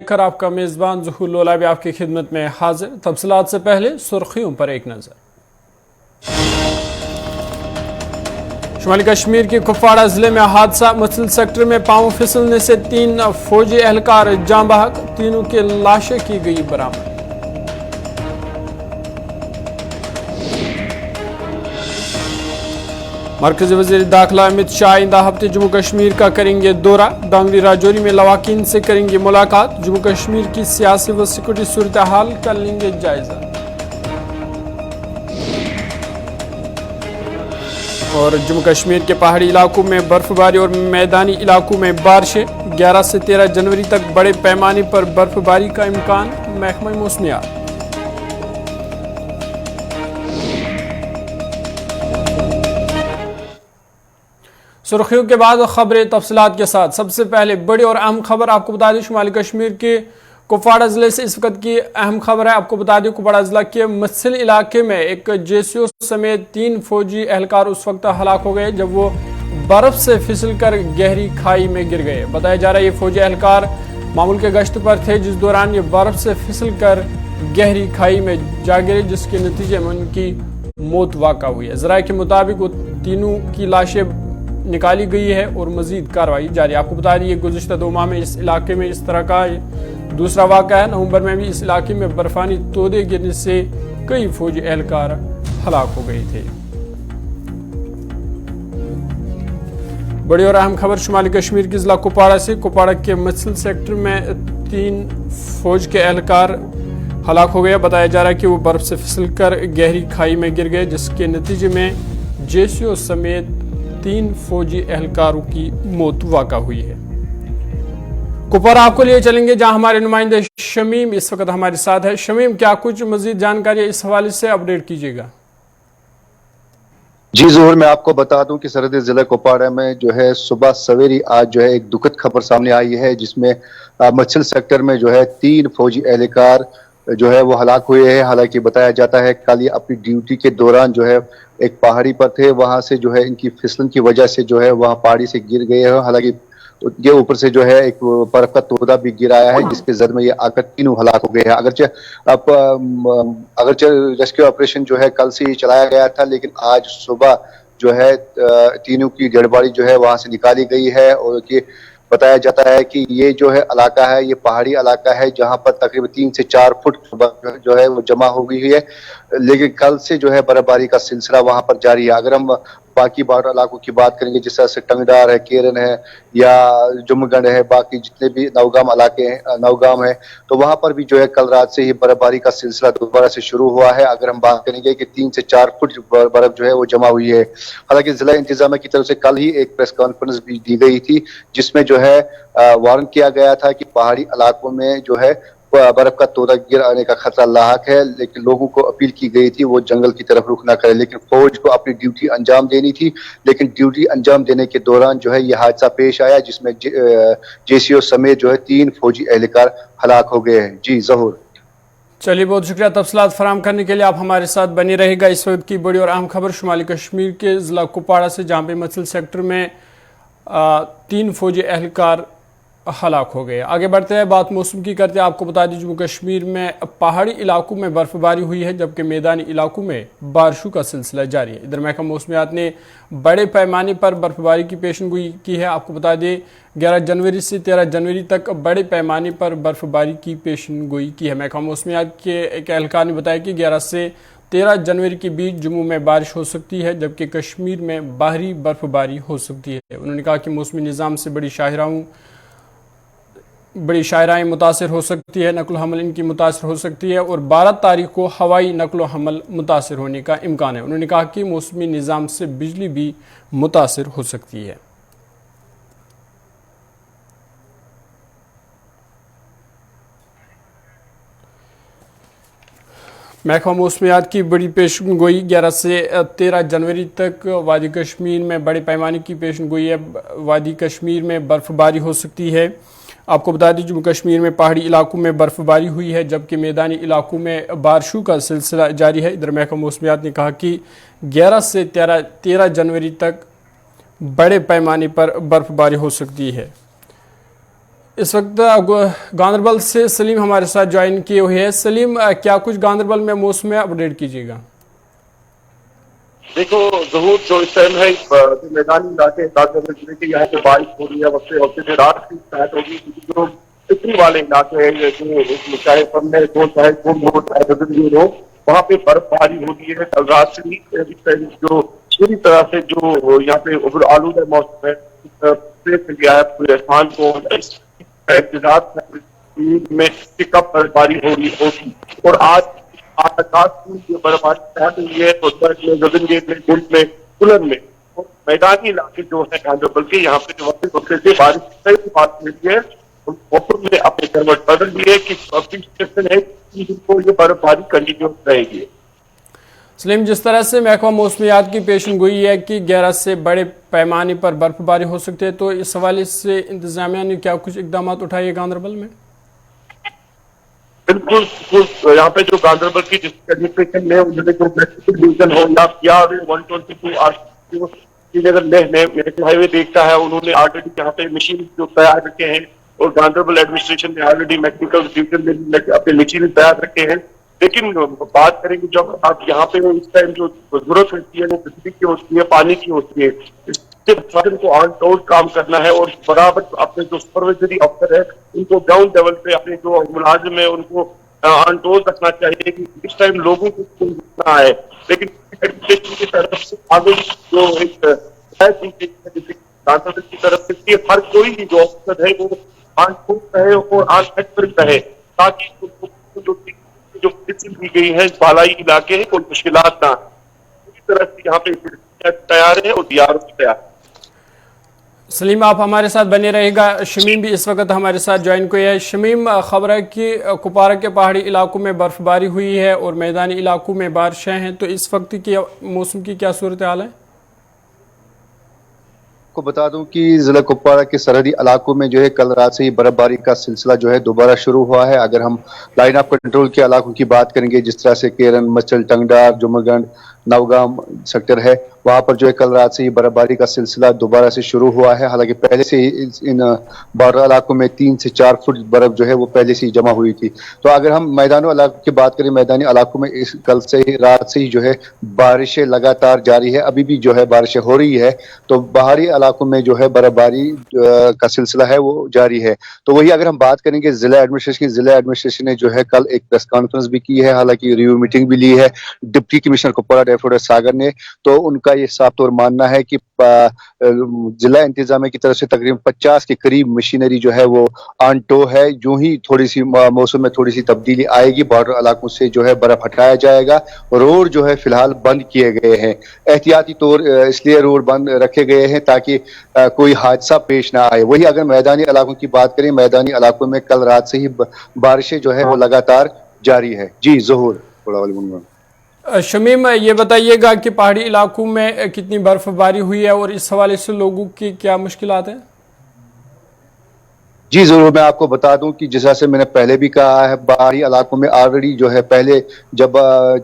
کر آپ کا میزبان ظہور لولا بھی آپ کی خدمت میں حاضر۔ تفصیلات سے پہلے سرخیوں پر ایک نظر۔ شمالی کشمیر کے کپواڑہ ضلع میں حادثہ، مسل سیکٹر میں پاؤں پھسلنے سے 3 فوجی اہلکار جاں بحق، تینوں کی لاشیں کی گئی برآمد۔ مرکزی وزیر داخلہ امت شاہ آئندہ ہفتے جموں کشمیر کا کریں گے دورہ، دانگلی راجوری میں لواحقین سے کریں گے ملاقات، جموں کشمیر کی سیاسی و سیکورٹی صورتحال کا لیں گے جائزہ۔ اور جموں کشمیر کے پہاڑی علاقوں میں برف باری اور میدانی علاقوں میں بارشیں، 11 سے 13 جنوری تک بڑے پیمانے پر برف باری کا امکان، محکمہ موسمیات۔ سرخیوں کے بعد خبریں تفصیلات کے ساتھ۔ سب سے پہلے بڑی اور اہم خبر آپ کو بتا دیں، شمالی کشمیر کے کپواڑہ ضلع سے اس وقت کی اہم خبر ہے۔ آپ کو بتا دیں کپواڑہ ضلع کے مسل علاقے میں ایک JCO سمیت 3 فوجی اہلکار اس وقت ہلاک ہو گئے جب وہ برف سے پھسل کر گہری کھائی میں گر گئے۔ بتایا جا رہا ہے یہ فوجی اہلکار معمول کے گشت پر تھے جس دوران یہ برف سے پھسل کر گہری کھائی میں جا گرے، جس کے نتیجے میں ان کی موت واقع ہوئی ہے۔ ذرائع کے مطابق وہ تینوں کی لاشیں نکالی گئی ہے اور مزید کارروائی جاری ہے۔ آپ کو بتا دیں یہ گزشتہ 2 ماہ میں اس علاقے میں اس طرح کا دوسرا واقعہ ہے۔ نومبر میں بھی اس علاقے میں برفانی تودے گرنے سے کئی فوجی اہلکار ہلاک ہو گئے تھے۔ بڑی اور اہم خبر شمالی کشمیر کے ضلع کپواڑہ سے۔ کپواڑہ کے مسل سیکٹر میں 3 فوج کے اہلکار ہلاک ہو گئے۔ بتایا جا رہا ہے کہ وہ برف سے پھسل کر گہری کھائی میں گر گئے، جس کے نتیجے میں JCO سمیت 3 فوجی اہلکاروں کی موت واقع ہوئی ہے۔ کپواڑہ آپ کو لیے چلیں گے جہاں ہمارے نمائندے شمیم اس وقت ہمارے ساتھ ہے۔ شمیم، کیا کچھ مزید جانکاری اس حوالے سے اپڈیٹ کیجیے گا؟ جی ظہور، میں آپ کو بتا دوں کہ سرحدی ضلع کپواڑہ میں جو ہے صبح سویری آج جو ہے ایک دکھد خبر سامنے آئی ہے، جس میں مسل سیکٹر میں جو ہے 3 فوجی اہلکار جو ہے وہ ہلاک ہوئے ہیں۔ حالانکہ بتایا جاتا ہے کل یہ اپنی ڈیوٹی کے دوران جو ہے ایک پہاڑی پر تھے، وہاں سے جو ہے ان کی پھسلن کی وجہ سے جو ہے وہاں پہاڑی سے گر گئے ہیں۔ حالانکہ یہ اوپر سے جو ہے ایک برف کا تودہ بھی گرایا ہے، جس کے زد میں یہ آ کر تینوں ہلاک ہو گئے ہیں۔ اگرچہ ریسکیو آپریشن جو ہے کل سے ہی چلایا گیا تھا، لیکن آج صبح جو ہے تینوں کی ڈیڈ باڈی جو ہے وہاں سے نکالی گئی ہے۔ اور کہ بتایا جاتا ہے کہ یہ جو ہے علاقہ ہے، یہ پہاڑی علاقہ ہے جہاں پر تقریباً 3 سے 4 فٹ جو ہے وہ جمع ہو گئی ہے، لیکن کل سے جو ہے برف باری کا سلسلہ وہاں پر جاری ہے۔ اگر ہم باقی بارڈر علاقوں کی بات کریں گے، جس طرح سے ٹنگڈار ہے، کیرن ہے یا جم گنڈ ہے، باقی جتنے بھی نوگام علاقے ہیں، نوگام ہے، تو وہاں پر بھی جو ہے کل رات سے ہی برف باری کا سلسلہ دوبارہ سے شروع ہوا ہے۔ اگر ہم بات کریں گے کہ 3 سے 4 فٹ برف جو ہے وہ جمع ہوئی ہے۔ حالانکہ ضلع انتظامیہ کی طرف سے کل ہی ایک پریس کانفرنس بھی دی گئی تھی، جس میں جو ہے وارن کیا گیا تھا کہ پہاڑی علاقوں میں جو ہے برف کا تودہ گر آنے کا خطرہ لاحق ہے، لیکن لوگوں کو اپیل کی گئی تھی وہ جنگل کی طرف رخ نہ کرے۔ لیکن فوج کو اپنی ڈیوٹی انجام دینی تھی، لیکن ڈیوٹی انجام دینے کے دوران جو ہے یہ حادثہ پیش آیا، جس میں JCO سمیت جو ہے 3 فوجی اہلکار ہلاک ہو گئے ہیں۔ جی ظہور، چلیے بہت شکریہ تفصیلات فراہم کرنے کے لیے، آپ ہمارے ساتھ بنے رہے گا۔ اس وقت کی بڑی اور اہم خبر شمالی کشمیر کے ضلع کپواڑہ سے، جہاں پہ مسل سیکٹر میں 3 فوجی اہلکار ہلاک ہو گئے۔ آگے بڑھتے ہیں، بات موسم کی کرتے ہیں۔ آپ کو بتا دیں جموں کشمیر میں پہاڑی علاقوں میں برف باری ہوئی ہے، جبکہ میدانی علاقوں میں بارشوں کا سلسلہ جاری ہے۔ ادھر محکمہ موسمیات نے بڑے پیمانے پر برف باری کی پیشن گوئی کی ہے۔ آپ کو بتا دیں 11 جنوری سے 13 جنوری تک بڑے پیمانے پر برف باری کی پیشن گوئی کی ہے۔ محکمہ موسمیات کے ایک اہلکار نے بتایا کہ 11 سے 13 جنوری کے بیچ جموں میں بارش ہو سکتی ہے، جبکہ کشمیر میں باہری برف باری ہو سکتی ہے۔ انہوں نے کہا کہ موسمی نظام سے بڑی شاہراہیں متاثر ہو سکتی ہے، نقل و حمل ان کی متاثر ہو سکتی ہے، اور 12 تاریخ کو ہوائی نقل و حمل متاثر ہونے کا امکان ہے۔ انہوں نے کہا کہ موسمی نظام سے بجلی بھی متاثر ہو سکتی ہے۔ محکمہ موسمیات کی بڑی پیشن گوئی 11 سے 13 جنوری تک وادی کشمیر میں بڑے پیمانے کی پیشن گوئی ہے۔ وادی کشمیر میں برف باری ہو سکتی ہے۔ آپ کو بتا دیں جموں کشمیر میں پہاڑی علاقوں میں برف باری ہوئی ہے، جبکہ میدانی علاقوں میں بارشوں کا سلسلہ جاری ہے۔ ادھر محکمہ موسمیات نے کہا کہ 11 سے 13 جنوری تک بڑے پیمانے پر برف باری ہو سکتی ہے۔ इस वक्त गांधरबल से सलीम हमारे साथ ज्वाइन किए हुए हैं। सलीम, क्या कुछ गांधरबल में मौसम में अपडेट कीजिएगा। देखो ज़हूर, जो इस टाइम है जो मैदानी इलाके गांधरबल जिले के, यहाँ पे बारिश हो रही है वक्त वक्त से रात की स्टार्ट होगी, क्योंकि जो पिछड़ी वाले इलाके हैं जो चाहे पन्ने हो चाहे कुंभ हो चाहे रजनगीर हो, वहाँ पे बर्फबारी होती है। कल रात से ही इस टाइम जो पूरी तरह से जो यहाँ पे उबड़ आलूदा मौसम है गया है पूरे स्थान को। में कब बर्फबारी होगी और आज बर्फबारी स्टार्ट हुई है गगनगेट में, गुल में, कुलन में और मैदानी इलाके जो है गांधरबल के, यहाँ पे जो वक्त से बारिश की बात मिली है, मौसम ने अपने करवट बदल दी है कि है कि ये बर्फबारी कंटिन्यू रहेगी। सलीम, जिस तरह से महकमा मौसमियात की पेशन गोई है कि 11 से बड़े पैमाने पर बर्फबारी हो सकती है, तो इस हवाले से इंतजामिया ने क्या कुछ इकदाम उठाए गांधरबल में? बिल्कुल, यहाँ पे जो गांधरबल की डिस्ट्रिक्ट में डिवीजन हो या 122 श्रीनगर नेशनल हाईवे देखता है, उन्होंने ऑलरेडी यहाँ पे मशीन जो तैयार रखे हैं और गांधरबल एडमिनिस्ट्रेशन ने ऑलरेडी मैकेनिकल डिवीजन में अपने मशीन तैयार रखे हैं। लेकिन बात करेंगे जब आप यहाँ पे इस टाइम जो जरूरत होती है वो बिजली की होती है, पानी की होती है, इसके प्रशासन को ऑन टोल काम करना है और बराबर अपने जो सुपरवाइजरी अफसर है उनको ग्राउंड लेवल पे अपने जो मुलाजिम है उनको ऑन टोल रखना चाहिए कि इस टाइम लोगों को है। लेकिन एडमिनिस्ट्रेशन की तरफ से आगे जो एक की तरफ से हर कोई भी जो अफसर है वो ऑन टोल रहे और ऑन एक्टर रहे, ताकि जो की गई है बालाई इलाके हैं कोई मुश्किलात ना। पूरी तरह से यहाँ पे तैयार है और डीआरओ तैयार। सलीम, आप हमारे साथ बने रहेगा। शमीम भी इस वक्त हमारे साथ ज्वाइन को है। शमीम, खबर है कि कुपवारा के पहाड़ी इलाकों में बर्फबारी हुई है और मैदानी इलाकों में बारिशें हैं, तो इस वक्त की मौसम की क्या सूरत हाल है? को बता दूं कि जिला कुपवारा के सरहदी इलाकों में जो है कल रात से ही बर्फबारी का सिलसिला जो है दोबारा शुरू हुआ है। अगर हम लाइन ऑफ कंट्रोल के इलाकों की बात करेंगे, जिस तरह से केरन, मचल, टंगडार, जुमरगंज, नवगाम सेक्टर है, वहां पर जो है कल रात से ही बर्फबारी का सिलसिला दोबारा से शुरू हुआ है। हालांकि पहले से ही इन बॉर्डर इलाकों में 3 से 4 फुट बर्फ जो है वो पहले से ही जमा हुई थी। तो अगर हम मैदानी इलाकों की बात करें, मैदानी इलाकों में कल से ही रात से ही जो है बारिशें लगातार जारी है, अभी भी जो है बारिशें हो रही है। तो बाहरी इलाकों में जो है बर्फबारी का सिलसिला है वो जारी है। तो वही अगर हम बात करेंगे जिला एडमिनिस्ट्रेशन ने जो है कल एक प्रेस कॉन्फ्रेंस भी की है, हालांकि रिव्यू मीटिंग भी ली है डिप्टी कमिश्नर कुपवारा सागर ने। तो उनका ये साफ तौर मानना है कि जिला इंतजामिया की तरफ से तकरीबन 50 के करीब मशीनरी जो है वो ऑन टो है। जो ही थोड़ी सी मौसम में थोड़ी सी तब्दीली आएगी, बॉर्डर इलाकों से जो है बर्फ हटाया जाएगा। रोड जो है फिलहाल बंद किए गए हैं, एहतियाती तौर इसलिए रोड बंद रखे गए हैं ताकि कोई हादसा पेश ना आए। वही अगर मैदानी इलाकों की बात करें, मैदानी इलाकों में कल रात से ही बारिशें जो है वो लगातार जारी है। जी ज़हूर। शमीम, ये बताइएगा कि पहाड़ी इलाकों में कितनी बर्फबारी हुई है और इस हवाले से लोगों की क्या मुश्किलात हैं? जी जरूर, मैं आपको बता दूं कि जैसा से मैंने पहले भी कहा है, बाहरी इलाकों में ऑलरेडी जो है पहले जब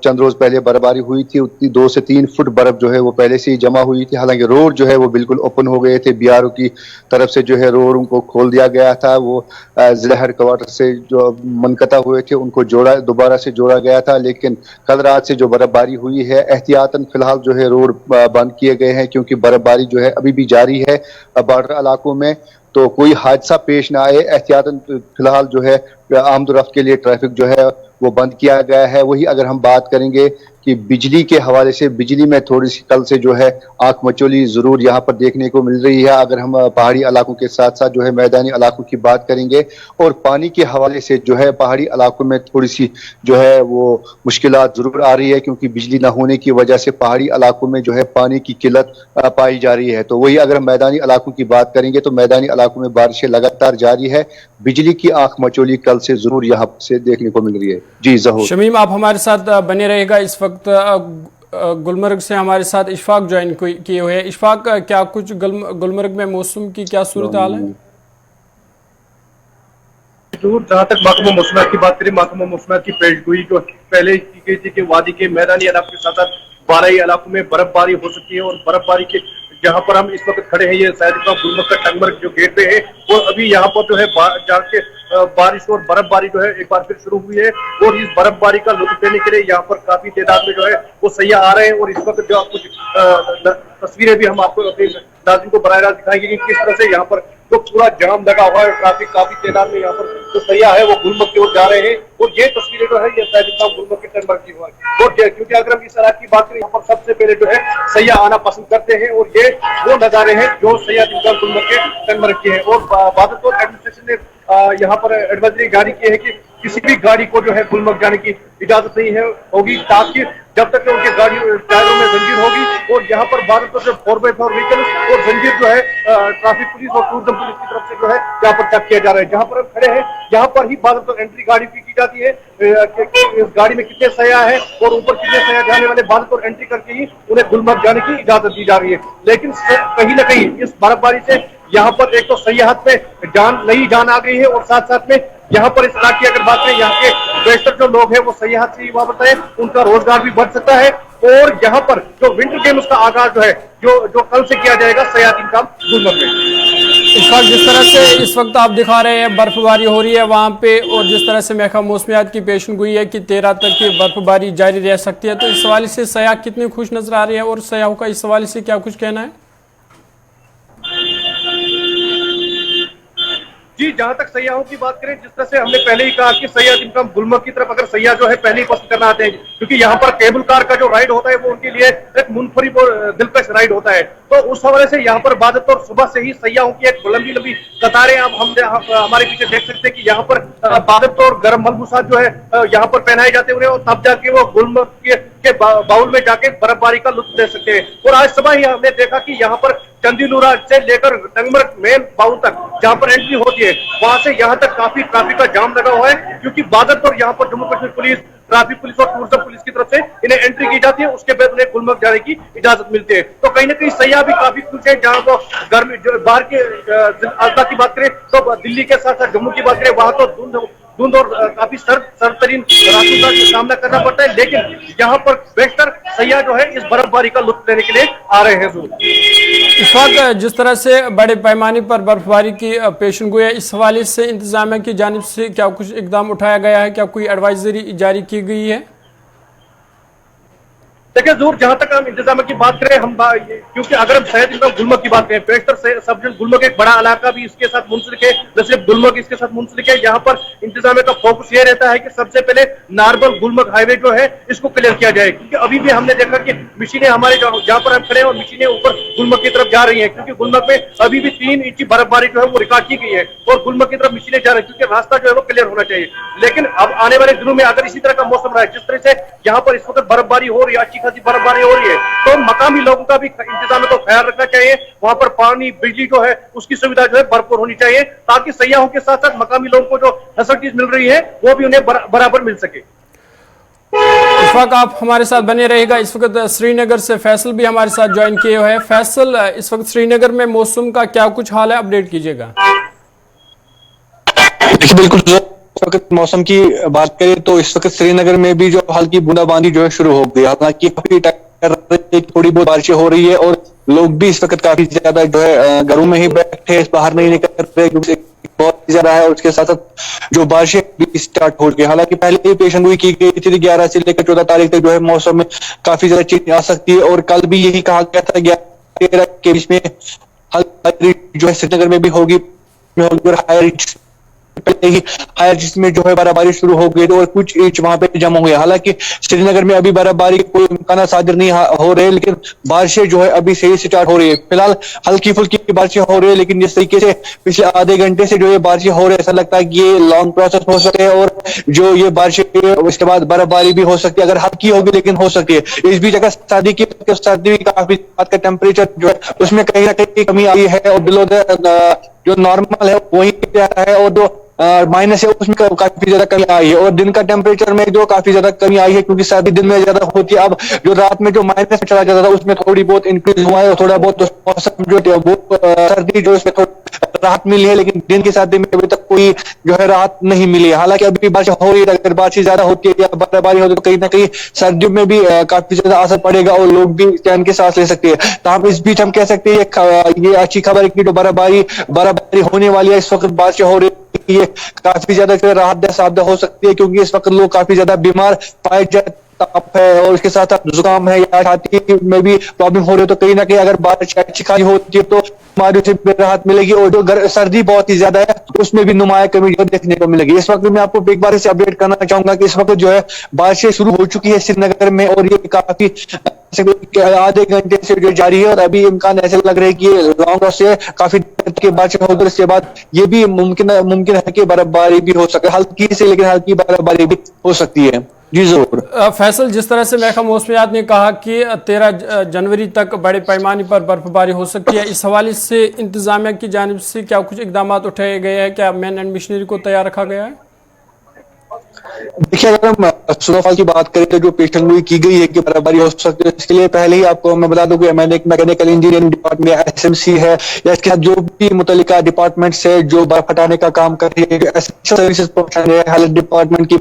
चंद रोज पहले बर्फबारी हुई थी उतनी 2 से 3 फुट बर्फ जो है वो पहले से ही जमा हुई थी। हालांकि रोड जो है वो बिल्कुल ओपन हो गए थे, बीआरओ की तरफ से जो है रोड उनको खोल दिया गया था। वो जिला हेडक्वार्टर से जो मुनक़ता हुए थे उनको दोबारा से जोड़ा गया था। लेकिन कल रात से जो बर्फबारी हुई है, एहतियातन फिलहाल जो है रोड बंद किए गए हैं, क्योंकि बर्फबारी जो है अभी भी जारी है बॉर्डर इलाकों में। तो कोई हादसा पेश ना आए, एहतियातन फिलहाल जो है आमदोरफ्त के लिए ट्रैफिक जो है वो बंद किया गया है। वही अगर हम बात करेंगे कि बिजली के हवाले से, बिजली में थोड़ी सी कल से जो है आंख मचोली जरूर यहाँ पर देखने को मिल रही है। अगर हम पहाड़ी इलाकों के साथ साथ जो है मैदानी इलाकों की बात करेंगे, और पानी के हवाले से जो है पहाड़ी इलाकों में थोड़ी सी जो है वो मुश्किलात जरूर आ रही है, क्योंकि बिजली न होने की वजह से पहाड़ी इलाकों में जो है पानी की किल्लत पाई जा रही है। तो वही अगर हम मैदानी इलाकों की बात करेंगे तो मैदानी इलाकों में बारिशें लगातार जारी है, बिजली की आंख मचोली कल से जरूर यहाँ से देखने को मिल रही है। जी ज़हूर। शमीम, आप हमारे साथ बने रहेगा। इस वक्त गुलमर्ग से हमारे साथ इशफाक ज्वाइन किए हुए हैं। इशफाक, क्या कुछ गुलमर्ग में मौसम की क्या सूरत हाल है? जहाँ तक महकमा मौसमियात की बात करें, महकमा मौसमियात की पेशगोई जो पहले की गई थी कि वादी के मैदानी इलाकों के साथ साथ बाराई इलाकों में बर्फबारी हो सकती है और बर्फबारी के जहाँ पर हम इस वक्त खड़े हैं, ये सैयद इमाम गुलमर्ग का टंगमर्ग जो गेट पे है, और अभी यहाँ पर जो है जाके बारिश और बर्फबारी जो है एक बार फिर शुरू हुई है, और इस बर्फबारी का लुत्फ लेने के लिए यहाँ पर काफी तादाद में जो है वो सैयाह आ रहे हैं। और इस वक्त जो कुछ तस्वीरें भी हम आपको अपने नाज़रीन को बराह रास्त दिखाएंगे कि किस तरह से यहाँ पर जो पूरा जाम लगा हुआ है, ट्रैफिक काफी तादाद में यहाँ पर जो सैयाह है वो गुलमर्ग की ओर जा रहे हैं। और ये तस्वीरें जो है ये सैयद इमाम गुलमर्ग के टंगमर्ग की हुआ है। और क्योंकि अगर हम इस इलाके की बात करें, यहाँ पर सबसे पहले जो है सैयाह आना पसंद करते हैं, और ये वो नजारे हैं जो सैयद इमाम गुलमर्ग के टंगमर्ग के हैं। और बादलकोट एडमिनिस्ट्रेशन ने यहाँ पर एडवाइजरी जारी की है कि किसी भी गाड़ी को जो है गुलमर्ग जाने की इजाजत नहीं है होगी, ताकि जब तक उनके गाड़ी टायरों में जंजीर होगी। और यहाँ पर बादलकोट से 4x4 व्हीकल और जंजीर जो है ट्रैफिक पुलिस और टूरिज्म पुलिस की तरफ से जो है यहाँ पर चेक किया जा रहा है। जहाँ पर हम खड़े हैं यहाँ पर ही बादलकोट एंट्री गाड़ी की जाती है कि इस गाड़ी में कितने सैयाह हैं और ऊपर कितने सैयाह जाने वाले, बादलकोट एंट्री करके ही उन्हें गुलमर्ग जाने की इजाजत दी जा रही है। लेकिन कहीं ना कहीं इस बर्फबारी से यहाँ पर एक तो सयाहत में नई जान आ गई है, और साथ साथ में यहाँ पर इस इलाके की अगर बात करें, यहाँ के बेशतर जो लोग हैं वो सयाहत से ही वाबस्ता है, उनका रोजगार भी बढ़ सकता है। और यहाँ पर जो विंटर गेम्स का आगाज जो है जो कल से किया जाएगा सयाहतीन का गुलमर्ग में। इस वक्त जिस तरह से इस वक्त आप दिखा रहे हैं बर्फबारी हो रही है वहाँ पे, और जिस तरह से महकमा मौसमियात की पेशन गोई है कि 13 तक की बर्फबारी जारी रह सकती है, तो इस हवाले से सयाह कितने खुश नजर आ रहे हैं और सयाहों का इस हवाले से क्या कुछ कहना है? जी, जहां तक सैयाहों की बात करें, जिस तरह से हमने पहले ही कहा कि सैयद इमाम गुलमर्ग की तरफ अगर सैयाह जो है पहले ही पसंद करना आते हैं, क्योंकि यहाँ पर केबल कार का जो राइड होता है वो उनके लिए एक मुनफरिद और दिलकश राइड होता है। तो उस हवाले से यहाँ पर बादल और सुबह से ही सैयाहों की एक लंबी लंबी कतारें आप हम हमारे पीछे देख सकते हैं कि यहाँ पर बादल और गर्म मलबूसात जो है यहाँ पर पहनाए जाते हैं, और तब जाके वो गुलमर्ग के बाउल में जाके बर्फबारी का लुत्फ ले सकते हैं। और आज सुबह ही हमने देखा कि यहाँ पर चंदीनूरा से लेकर टंगमर्ग मेन बाउल तक जहाँ पर एंट्री होती है, वहां से यहाँ तक काफी ट्रैफिक का जाम लगा हुआ है, क्योंकि बादलपुर यहाँ पर Jammu Kashmir police, traffic police और टूरिज्म पुलिस की तरफ से इन्हें एंट्री की जाती है, उसके बाद उन्हें गुलमर्ग जाने की इजाजत मिलती है। तो कहीं ना कहीं सैयाह भी काफी खुश है। जहाँ को गर्मी बाहर के अजला की बात करें तो दिल्ली के साथ साथ जम्मू की बात करें, वहां तो धुंध और काफी सर्दतरीन रातों का सामना करना पड़ता है, लेकिन यहाँ पर बेहतर सैयाह जो है इस बर्फबारी का लुत्फ लेने के लिए आ रहे हैं। इस वक्त जिस तरह से बड़े पैमाने पर बर्फबारी की पेशन गोई है, इस हवाले से इंतजामिया की जानिब से क्या कुछ इकदाम उठाया गया है, क्या कोई एडवाइजरी जारी की गई है? देखिए जरूर, जहां तक हम इंतजाम की बात करें, हम क्योंकि अगर हम सैयद इमाम गुलमर्ग की बात करें, बेशतर सब गुलमर्ग एक बड़ा इलाका भी इसके साथ मुंसलिक है, न सिर्फ गुलमर्ग इसके साथ मुंसलिक है। यहाँ पर इंतजाम का फोकस ये रहता है कि सबसे पहले नारबल गुलमर्ग हाईवे जो है इसको क्लियर किया जाए, क्योंकि अभी भी हमने देखा कि मशीनें हमारे जहाँ पर हम खड़े हैं और मशीनें ऊपर गुलमर्ग की तरफ जा रही है, क्योंकि गुलमर्ग में अभी भी 3 इंच बर्फबारी जो है वो रिकॉर्ड की गई है और गुलमर्ग की तरफ मशीनें जा रही है, क्योंकि रास्ता जो है वो क्लियर होना चाहिए। लेकिन अब आने वाले दिनों में अगर इसी तरह का मौसम रहा है, जिस तरह से यहाँ पर इस वक्त बर्फबारी हो रही है, अच्छी खासी बर्फबारी हो रही है, तो मकामी लोगों का भी इंतजाम को ख्याल रखना चाहिए। वहां पर पानी, बिजली जो है उसकी सुविधा जो है भरपूर होनी चाहिए, ताकि सैयाहों के साथ साथ मकामी लोगों को जो फैसिलिटीज मिल रही है वो भी उन्हें बराबर मिल सके। इस वक्त आप हमारे साथ बने रहेगा। इस वक्त श्रीनगर से फैसल भी हमारे साथ ज्वाइन किए हुए हैं। फैसल, इस वक्त श्रीनगर में मौसम का क्या कुछ हाल है, अपडेट कीजिएगा। देखिए बिल्कुल, इस वक्त मौसम की बात करें तो इस वक्त श्रीनगर में भी जो हल्की बूंदाबांदी जो है शुरू हो गई, हालांकि काफी थोड़ी बहुत बारिशें हो रही है और लोग भी इस वक्त काफी ज्यादा जो है घरों में ही बैठे, बाहर नहीं निकल रहे क्योंकि बहुत ज्यादा है। और उसके साथ साथ जो बारिशें भी स्टार्ट हो गई, हालांकि पहले ही पेशन गोई की गई थी 11 से लेकर 14 तारीख तक जो है मौसम में काफी ज्यादा चेंज आ सकती है। और कल भी यही कहा गया था 11 के बीच में हल्की जो है श्रीनगर में भी होगी और हायर पहले ही हायर जिसमें जो है बर्फबारी शुरू हो गई और कुछ इंच वहां पे जम हो गया। हालांकि श्रीनगर में अभी बर्फबारी के कोई इम्कान सादिर नहीं हो रहे, लेकिन बारिशें जो है अभी से ही स्टार्ट हो रही है। फिलहाल हल्की फुल्की बारिशें हो रही है, लेकिन जिस तरीके से पिछले आधे घंटे से जो ये बारिशें हो रही है, ऐसा लगता है कि ये लॉन्ग प्रोसेस हो सकते हैं और जो ये बारिशें उसके बाद बर्फबारी भी हो सकती है, अगर हल्की होगी लेकिन हो सकती है। इस बीच अगर सर्दी काफी का टेम्परेचर जो है उसमें कहीं ना कहीं कमी आई है और बिलो जो नॉर्मल है वही है और जो माइनस है उसमें काफी ज्यादा कमी आई है। और दिन का टेम्परेचर में जो काफी ज्यादा कमी आई है, क्योंकि सर्दी दिन में ज्यादा होती है। अब जो रात में जो माइनस में चला जाता था उसमें थोड़ी बहुत इंक्रीज हुआ है और थोड़ा बहुत मौसम जो सर्दी जो उसमें راحت ملی ہے, لیکن دن کے 7 دن میں ابھی تک کوئی جو ہے راحت نہیں ملی ہے. حالانکہ ابھی بارش ہو رہی ہے, اگر بارش زیادہ ہوتی ہے یا برف باری ہوتی ہے تو کہیں نہ کہیں سردیوں میں بھی کافی زیادہ اثر پڑے گا اور لوگ بھی چین کے سانس لے سکتے ہیں. تاہم اس بیچ ہم کہہ سکتے ہیں یہ اچھی خبر ہے کہ جو برف باری ہونے والی ہے, اس وقت بارشیں ہو رہی ہے, یہ کافی زیادہ راحت دہ ثابت ہو سکتی ہے, کیونکہ اس وقت لوگ کافی زیادہ بیمار پائے جاتے تاپ ہے اور اس کے ساتھ ساتھ زکام ہے یا چھاتی میں بھی پرابلم ہو رہی ہے. تو کہیں نہ کہیں اگر بارش اچھی خاصی ہوتی ہے تو بیماریوں سے راحت ملے گی, اور جو سردی بہت ہی زیادہ ہے اس میں بھی نمایاں کمی دیکھنے کو ملے گی. اس وقت میں آپ کو ایک بار سے اپڈیٹ کرنا چاہوں گا کہ اس وقت جو ہے بارشیں شروع ہو چکی ہے سری نگر میں, اور یہ کافی آدھے گھنٹے سے جو جاری ہے, اور ابھی امکان ایسے لگ رہے ہیں کہ لانگ سے کافی دیر کے بارشیں ہو کر اس کے بعد یہ بھی ممکن ہے کہ برف باری بھی ہو سکے, ہلکی سے لیکن ہلکی برف باری بھی ہو سکتی ہے. جی ضرور فیصل, جس طرح سے محکمہ موسمیات نے کہا کہ 13 جنوری تک بڑے پیمانے پر برف باری ہو سکتی ہے, اس حوالے سے انتظامیہ کی جانب سے کیا کچھ اقدامات اٹھائے گئے ہیں؟ کیا مین اینڈ مشنری کو تیار رکھا گیا ہے؟ دیکھیے, اگر ہم سنو فال کی بات کریں تو جو پیشن گوئی کی گئی ہے کہ برف باری ہو سکتی ہے, اس کے لیے پہلے ہی آپ کو میں بتا دوں کہ میں نے ایک میکینیکل انجینئرنگ ڈپارٹمنٹ SMC ہے یا اس کے ساتھ جو بھی متعلقہ ڈپارٹمنٹس ہے جو برف ہٹانے کا کام کر رہی ہے, سروسز پہنچا رہے ہیں, ہیلتھ ڈپارٹمنٹ کی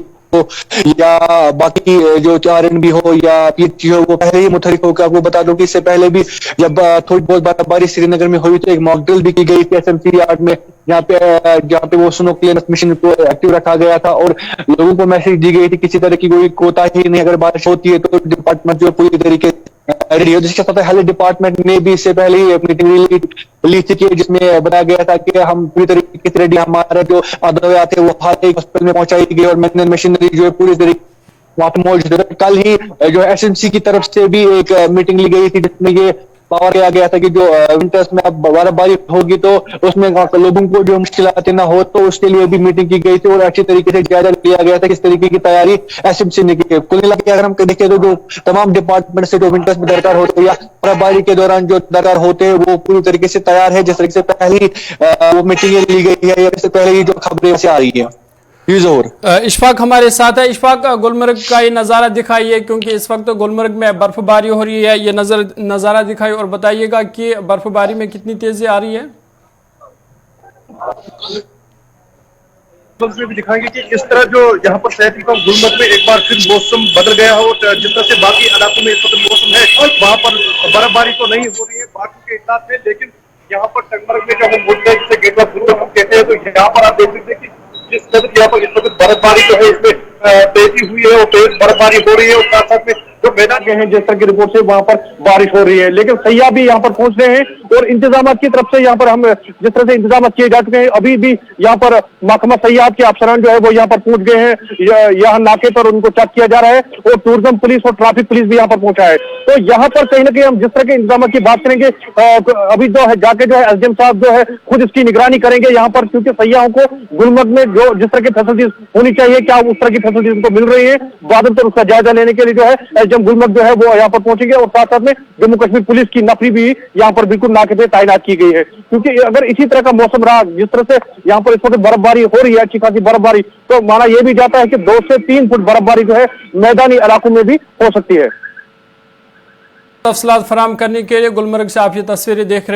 یا باقی جو RNB ہو یا PHG ہو, وہ پہلے ہی متحرک ہو کے آپ کو بتا دوں کہ اس سے پہلے بھی جب تھوڑی بہت برف باری سری نگر میں ہوئی تو ایک موک ڈرل بھی کی گئی تھی SMC یارڈ میں, جہاں پہ وہ سنو کلیئرنس مشین کو ایکٹیو رکھا گیا تھا اور لوگوں کو میسج دی گئی تھی کسی طرح کی کوئی کوتاہی نہیں, اگر بارش ہوتی ہے تو ڈپارٹمنٹ جو پوری طریقے ریڈی ہو. جس کے ساتھ ہیلتھ ڈپارٹمنٹ نے بھی اس سے پہلے ہی میٹنگ ریلیز کی جس میں بتایا گیا تھا کہ ہم پوری طریقے سے ریڈی, ہمارا جو ادویات ہے وہ ہر ایک ہاسپٹل میں پہنچائی گئی اور مشینری جو ہے پوری طریقے وہاں پہ موجود ہے. کل ہی جو SMC کی طرف سے بھی ایک میٹنگ لی گئی تھی جس میں یہ پاور کیا گیا تھا کہ جو ونٹرس میں اب برف باری ہوگی تو اس میں لوگوں کو جو مشکلات نہ ہو, تو اس کے لیے بھی میٹنگ کی گئی تھی اور اچھی طریقے سے جائزہ لیا گیا تھا کس طریقے کی تیاری SMC نے کی ہے. کل ملا کے اگر ہم دیکھیں تو جو تمام ڈپارٹمنٹ سے جو ونٹرس میں درکار ہوتے ہیں یا برف باری کے دوران جو درکار ہوتے ہیں وہ پوری طریقے سے تیار ہے, جس طریقے سے پہلی وہ میٹنگ لی گئی ہے یا اس سے پہلے ہی جو خبریں سے آ رہی ہے. اشفاق ہمارے ساتھ ہے. اشفاق, گلمرگ کا یہ نظارہ دکھائیے کیونکہ اس وقت گلمرگ میں برف باری ہو رہی ہے, یہ نظارہ دکھائیے اور بتائیے گا کہ برف باری میں کتنی تیزی آ رہی ہے. میں بھی دکھائیں گے کہ اس طرح جو یہاں پر صحت کی گلمرگ میں ایک بار پھر موسم بدل گیا ہو, جس طرح سے باقی علاقوں میں اس وقت موسم ہے وہاں پر برف باری تو نہیں ہو رہی ہے باقی کے اطلاعات میں, لیکن یہاں پر ٹنگمرگ میں جو ہم بولتے ہیں جسے گیٹ آف گلمرگ ہم کہتے ہیں, تو یہاں پر آپ دیکھ سکتے ہیں کہ جس قدر یہاں پر اس وقت برف باری جو ہے اس میں تیزی ہوئی ہے اور تیز برف باری ہو رہی ہے, اور ساتھ ساتھ میں جو میدان کے ہیں جس طرح کی رپورٹ سے وہاں پر بارش ہو رہی ہے, لیکن سیاح بھی یہاں پر پہنچ رہے ہیں اور انتظامات کی طرف سے یہاں پر ہم جس طرح سے انتظامات کیے جا چکے ہیں ابھی بھی یہاں پر محکمہ سیاحت کے افسران جو ہے وہ یہاں پر پہنچ گئے ہیں, یہاں ناکے پر ان کو چیک کیا جا رہا ہے اور ٹورزم پولیس اور ٹریفک پولیس بھی یہاں پر پہنچا ہے. تو یہاں پر کہیں نہ کہیں ہم جس طرح کے انتظامات کی بات کریں گے ابھی جو ہے جا کے جو ہے SDM صاحب جو ہے خود اس کی نگرانی کریں گے یہاں پر, کیونکہ سیاحوں کو گلمرگ میں جو جس طرح کی فیسلٹیز ہونی چاہیے کیا اس طرح کی فیسلٹیز ان کو مل رہی ہے, بعد پر اس کا جائزہ لینے کے لیے جو ہے SDM گلمرگ جو ہے وہ یہاں پر پہنچیں گے, اور ساتھ ساتھ میں جموں کشمیر پولیس کی نفری بھی یہاں پر بالکل ناکے پہ تعینات کی گئی ہے. کیونکہ اگر اسی طرح کا موسم رہا جس طرح سے یہاں پر اس وقت برف باری ہو رہی ہے اچھی خاصی برف باری, تو مانا یہ بھی جاتا ہے کہ 2 سے 3 فٹ برف باری جو ہے میدانی علاقوں میں بھی ہو سکتی ہے. تفصیلات فراہم کرنے کے لیے گلمرگ سے آپ یہ تصویریں دیکھ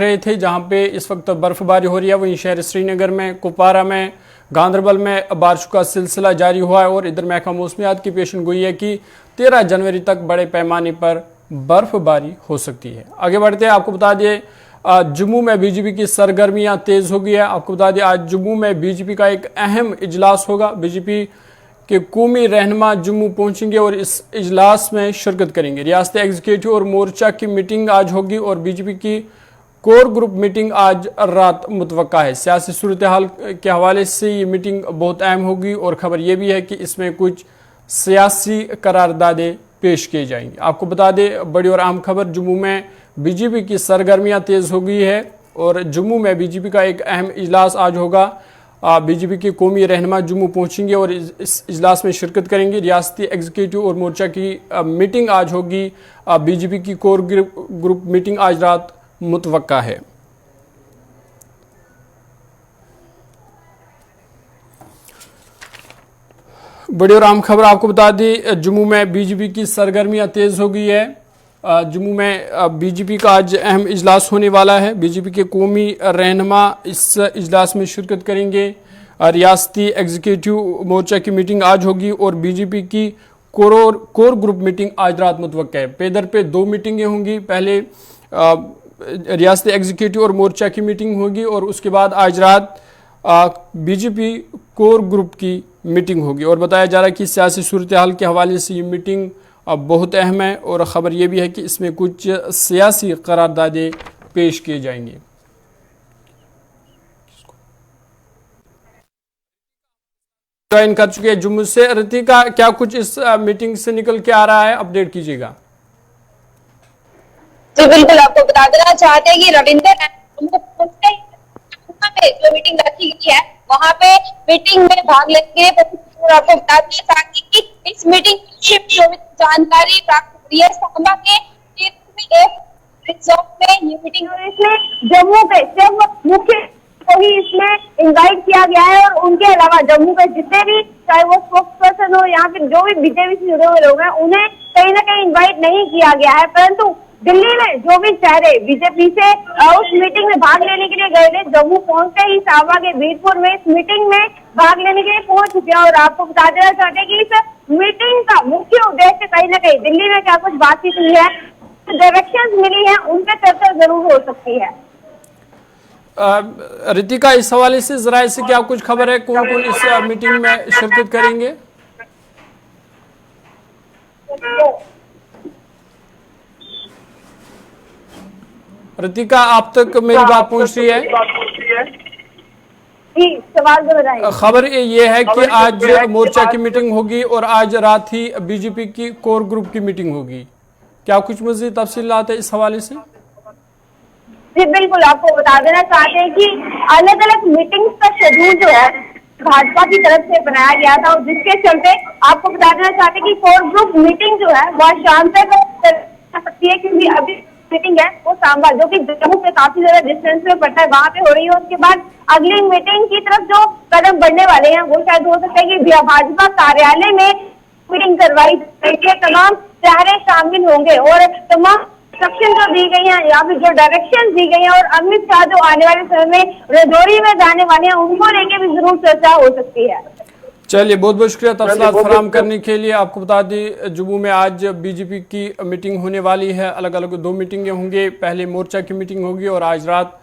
رہے تھے جہاں پہ اس وقت برف باری ہو رہی ہے. وہیں شہر سری نگر میں, کپوارہ میں, گاندربل میں بارش کا سلسلہ جاری ہوا ہے, اور ادھر محکمہ موسمیات کی پیشن گوئی ہے کہ 13 جنوری تک بڑے پیمانے پر برف باری ہو سکتی ہے. آگے بڑھتے ہیں, آپ کو بتا دیں جموں میں BJP کی سرگرمیاں تیز ہو گئی ہے. آپ کو بتا دیں آج جموں میں BJP کا ایک اہم اجلاس ہوگا. BJP کے قومی رہنما جموں پہنچیں گے اور اس اجلاس میں شرکت کریں گے. ریاستی ایگزیکٹو اور مورچہ کی میٹنگ آج ہوگی اور BJP کی کور گروپ میٹنگ آج رات متوقع ہے. سیاسی صورتحال کے حوالے سے یہ میٹنگ بہت اہم ہوگی, اور خبر یہ بھی ہے کہ اس میں کچھ سیاسی قراردادیں پیش کی جائیں گی. آپ کو بتا دیں بڑی اور اہم خبر, جموں میں BJP کی سرگرمیاں تیز ہو گئی ہے اور جموں میں BJP کا ایک اہم اجلاس آج ہوگا. BJP کے قومی رہنما جموں پہنچیں گے اور اس اجلاس میں شرکت کریں گے. ریاستی ایگزیکٹو اور مورچہ کی میٹنگ آج ہوگی. BJP کی کور گروپ میٹنگ آج رات متوقع ہے. بڑی اور اہم خبر آپ کو بتا دی, جموں میں BJP کی سرگرمیاں تیز ہو گئی ہے जम्मू में बीजेपी का आज अहम इजलास होने वाला है। बीजेपी के कौमी रहनुमा इस इजलास में शिरकत करेंगे। रियासती एग्जीक्यूटिव मोर्चा की मीटिंग आज होगी और बीजेपी की कोर ग्रुप मीटिंग आज रात मुतवक्का है। पेदर पे 2 मीटिंगें होंगी। पहले रियासती एग्जीक्यूटिव और मोर्चा की मीटिंग होगी और उसके बाद आज रात बीजेपी कोर ग्रुप की मीटिंग होगी। और बताया जा रहा है कि सियासी सूरत हाल के हवाले से ये मीटिंग बहुत अहम है और ख़बर यह भी है कि इसमें कुछ सियासी करारदादें पेश किए जाएंगी। ज्वाइन कर चुके हैं जम्मू से। रितिका, क्या कुछ इस मीटिंग से निकल के आ रहा है, अपडेट कीजिएगा। जी बिल्कुल, आपको बता देना चाहते हैं कि रविंदर जो मीटिंग रखी गई है वहाँ पे मीटिंग में भाग लेंगे। आपको बता देना चाहते हैं कि इस मीटिंग की जो जानकारी प्राप्त हुई है सांबा के रिजॉर्ट में ये मीटिंग हो रही है। इसमें जम्मू के सिर्फ मुख्य को ही इसमें इनवाइट किया गया है और उनके अलावा जम्मू के जितने भी चाहे वो स्पोक्स पर्सन हो या फिर जो भी बीजेपी से जुड़े हुए लोग हैं उन्हें कहीं ना कहीं इनवाइट नहीं किया गया है। परंतु दिल्ली में जो भी चेहरे बीजेपी से उस मीटिंग में भाग लेने के लिए गए थे, जम्मू पहुंचते ही सांबा के वीरपुर में इस मीटिंग में भाग लेने के लिए पहुंच चुके हैं। और आपको बता देना चाहते हैं कि इस मीटिंग का मुख्य उद्देश्य कहीं ना कहीं दिल्ली में क्या कुछ बातचीत हुई है, डायरेक्शंस मिली है, उन पे चर्चा जरूर हो सकती है। रितिका, इस हवाले से जराये से क्या कुछ खबर है, कौन कौन इस मीटिंग में शिरकत करेंगे? रितिका, आप तक मेरी बात पहुंच रही है? जी, सवाल दोहराइए। खबर ये है कि आज मोर्चा की मीटिंग होगी और आज रात ही बीजेपी की कोर ग्रुप की मीटिंग होगी। क्या कुछ मज़ीद तफसीलात है इस हवाले से? जी बिल्कुल, आपको बता देना चाहते हैं कि अलग अलग मीटिंग्स का शेड्यूल जो है भाजपा की तरफ से बनाया गया था और जिसके चलते आपको बता देना चाहते हैं कि कोर ग्रुप मीटिंग जो है वह शाम तक हो सकती है, क्योंकि अभी मीटिंग है वो सांबा जो कि जम्मू से काफी ज्यादा डिस्टेंस में पड़ता है वहाँ पे हो रही है। उसके बाद अगली मीटिंग की तरफ जो कदम बढ़ने वाले हैं वो शायद हो सकता है कि भाजपा कार्यालय में मीटिंग करवाई जाएगी। तमाम चेहरे शामिल होंगे और तमाम इंस्ट्रक्शन जो दी गई हैं या फिर जो डायरेक्शन दी गई हैं और अमित शाह जो आने वाले समय में रजौरी में जाने वाले हैं उनको लेके भी जरूर चर्चा हो सकती है। चलिए, बहुत बहुत शुक्रिया तफसीलात फराहम करने के लिए। आपको बता दें जम्मू में आज बीजेपी की मीटिंग होने वाली है। अलग अलग 2 मीटिंगें होंगी। पहले मोर्चा की मीटिंग होगी और आज रात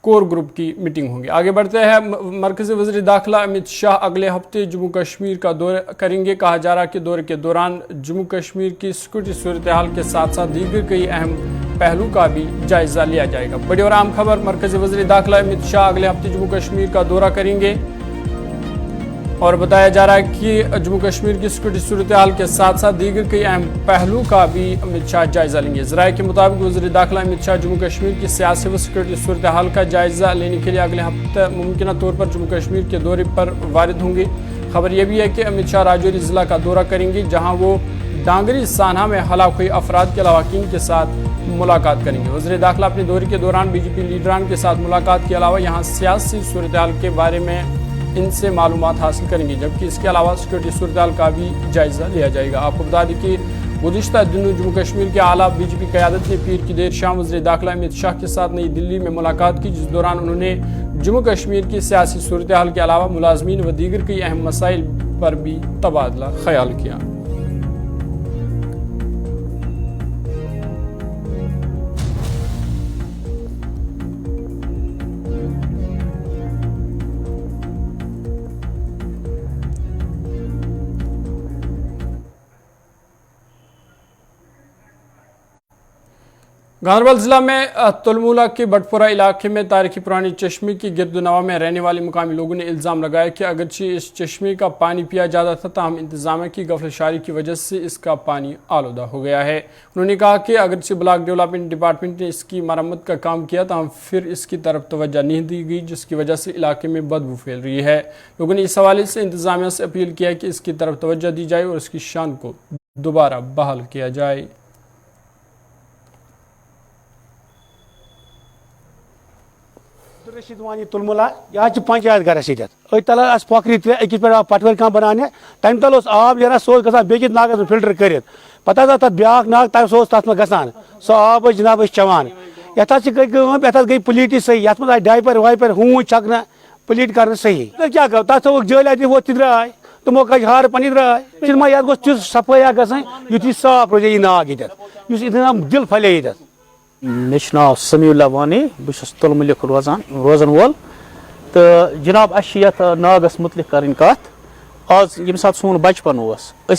कोर ग्रुप की मीटिंग होगी। आगे बढ़ते हैं। मरकज़ी वज़ीर दाखिला अमित शाह अगले हफ्ते जम्मू कश्मीर का दौरा करेंगे। कहा जा रहा है कि दौरे के दौरान जम्मू कश्मीर की सिक्योरिटी सूरत हाल के साथ साथ दीगर कई अहम पहलू का भी जायजा लिया जाएगा। बड़ी और अहम खबर, मरकज़ी वज़ीर दाखिला अमित शाह अगले हफ्ते जम्मू कश्मीर का दौरा करेंगे और बताया जा रहा है कि जम्मू कश्मीर की सिक्योरिटी सूरत हाल के साथ साथ दीगर कई अहम पहलू का भी अमित शाह जायजा लेंगे। ज़राए के मुताबिक वज़ीर दाखिला अमित शाह जम्मू कश्मीर की सियासी व सिक्योरिटी सूरत हाल का जायजा लेने के लिए अगले हफ्ते मुमकिन तौर पर जम्मू कश्मीर के दौरे पर वारिद होंगे। खबर यह भी है कि अमित शाह राजौरी ज़िला का दौरा करेंगे जहाँ वो डांगरी सान्हा में हलाक हुए अफराद के लवाकिन के साथ मुलाकात करेंगे। वज़ीर दाखिला अपने दौरे के दौरान बीजेपी लीडरान के साथ मुलाकात के अलावा यहाँ सियासी सूरत हाल के बारे में इनसे मालूमात हासिल करेंगे, जबकि इसके अलावा सिक्योरिटी सूरत हाल का भी जायजा लिया जाएगा। आपको बता दें कि गुज़िश्ता दिनों जम्मू कश्मीर के आला बीजेपी क़यादत ने पीर की देर शाम वज़ीर दाखिला अमित शाह के साथ नई दिल्ली में मुलाकात की, जिस दौरान उन्होंने जम्मू कश्मीर की सियासी सूरत हाल के अलावा मुलाजमीन व दीगर कई अहम मसाइल पर भी तबादला ख्याल किया। गांधरबल जिला में तुलमुला के बटपुरा इलाके में तारीखी पुरानी चश्मे की गिरदनवा में रहने वाले मुकामी लोगों ने इल्ज़ाम लगाया कि अगरचे इस चश्मे का पानी पिया जाता था, ताहम इंतजामिया की गफलतशारी की वजह से इसका पानी आलूदा हो गया है। उन्होंने कहा कि अगरचे ब्लॉक डेवलपमेंट डिपार्टमेंट ने इसकी मरम्मत का काम किया, ताहम फिर इसकी तरफ तवज्जो नहीं दी गई, जिसकी वजह से इलाके में बदबू फैल रही है। लोगों ने इस हवाले से इंतजामिया से अपील किया कि इसकी तरफ तवज्जो दी जाए और इसकी शान को दोबारा बहाल किया जाए। रशीद वानी तुलमुला यह पंचायत गरस ये तल पोखरी अकिस पे पटवर कह बनाने तम तल आब नीर सो ग बेकिस नागस फिल्टर कर पता तथा ब्याक नाग तथ में गसान सो आब जनाब चवान यथ गई पलीट सही ये मज डाइपर वाइपर हूँ छकना पलीट कर सही क्या करो तथ थोक जल वो द्राय तमो कज हार पन द्राय मा ये गो सफाई गसान युथ साफ रोज यह नाग ये दिल फले ये मे नाव समीउल्लाह वानी बस तुलमुलिक रोजन वोल तो जनाब अत नागस मुतलिक कर कत आज यम सात सोन बचपन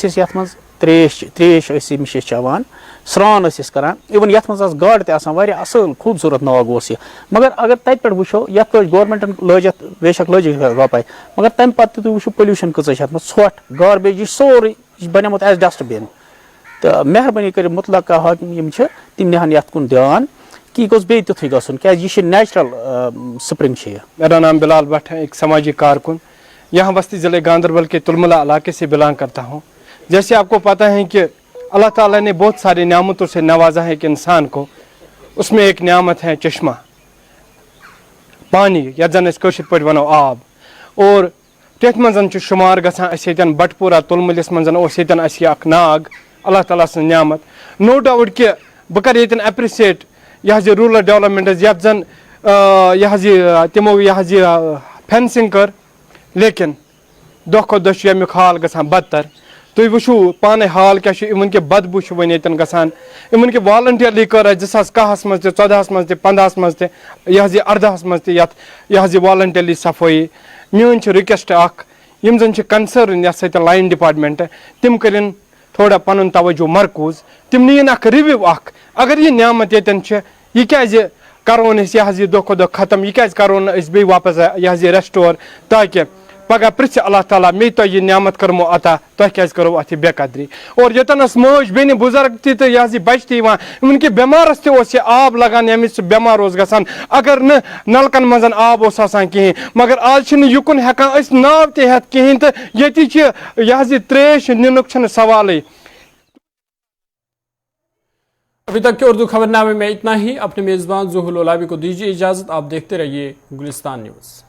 ये मज त्रेश अमिश चवान स्रान करान इवन ये मज गाड़ असल खूबसूरत नाग यह मगर अगर तत पे वो ये गवर्नमेंटन लजत बेशक लज रपाय मगर तम पे वो पोल्यूशन कच ोट गार्बेज यह सोरे बनियोत एज डस्टबिन तो मेहरबानी कर मुतलका हाकिम तम निहान ये कुन ध्यान कि गोस बे तुथ गसन क्या यह नेचुरल स्प्रिंग। मेरा नाम बिलाल भट्ट है, एक समाजी कारकुन यहाँ बस्ती ज़िले गांदरबल के तुलमुला इलाके से बिलोंग करता हूँ। जैसे आपको पता है कि अल्लाह ताला ने बहुत सारी नियामतों से नवाजा है कि इंसान को, उसमें एक नियामत है चश्मा पानी या जन कशिर पे वनो आब और तथ मज शुमार गसान बटपुरा तुलमुलिस मज नाग अल्लाह ताला सं नियामत। नो डाउट कि बह कर एप्रिशिएट यह रूरल डेवलपमेंट ये जन यह तमो यह फेंसिंग कर, लेकिन दह खो दह यमुक हाल गसान बदतर। तुम वो पाने हाल क्या इन के बदबू वन गसान इन के वॉलंटियरली कर 2010 मज 14 मज 15 मज यह 18 मज यह वॉलंटियरली सफाई। मीन रिक्वेस्ट यम जन कंसर्न ये लाइन डिपार्टमेंट तम कर थोड़ा पन तवज्जो मरकूज, तम नीन रिव्यू अगर यह नियामत यह क्या करोन यह दह खो दह खत्म, यह करोन बे वापस यह रेस्टोर ताकि पगह पृछ अल्लाह ताला मे तो यह नियामत करमो अता तुह क्या करो अथ बेकदरी। और यतनस मज बेन बुजुर्ग तो यह बच्चे इनके बेमारस ते आब लगान यमिस बेमार गसान अगर न नलकन मज आब कहें, मगर आज युकुन हेकान नाव ते हेत कहें तो ये यह त्रेश निनुक सवाल। अभी तक के उर्दू खबरनामे में इतना ही। अपने मेजबान ज़ुहुल ओलावी को दीजिए इजाजत। आप देखते रहिए गुलिस्तान न्यूज़।